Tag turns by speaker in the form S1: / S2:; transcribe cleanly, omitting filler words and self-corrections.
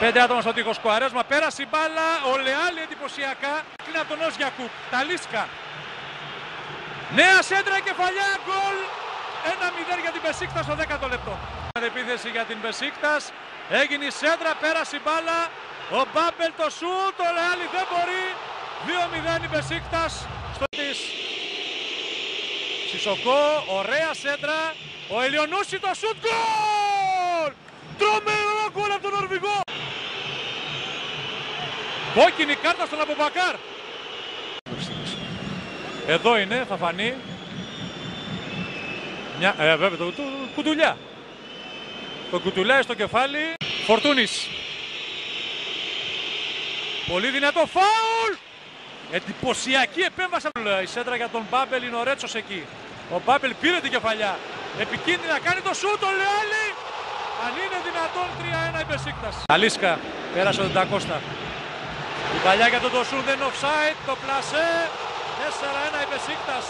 S1: 5 άτομα στο τείχος. Κουαρέσμα, πέρασε η μπάλα. Ο Λεάλη εντυπωσιακά. Είναι από τον Όζιακου. Ταλίσκα. Νέα σέντρα, κεφαλιά, γκολ. 1-0 για την Μπεσίκτας στο 10ο λεπτό. Επίθεση για την Μπεσίκτας. Έγινε η σέντρα, πέρασε η μπάλα. Ο Μπάμπελ το σούτ, ο Λεάλη δεν μπορεί. 2-0 η Μπεσίκτας στο της. Σισοκό, ωραία σέντρα. Ο Ελιονούση το σούτ, γκολ! Τρομερό γκολ από τον Νορβηγό. Κόκκινη κάρτα στον Αμπουμπακάρ. Εδώ είναι, θα φανεί. Βέβαια το Κουτουλιά. Το Κουτουλιά στο κεφάλι. Φορτούνης. Πολύ δυνατό φάουλ. Εντυπωσιακή επέμβαση. Η σέντρα για τον Μπάμπελ, είναι ο Ρέτσος εκεί. Ο Μπάμπελ πήρε την κεφαλιά. Επικίνδυνα, κάνει το σούτ, ο Λεάλη. Αν είναι δυνατόν, 3-1 η Μπεσίκτας. Αλίσκα, πέρασε τον Τακώστα. Η παλιά για τον Τοσούν δεν είναι offside, το πλασέ. 4-1 η Μπεσίκτας.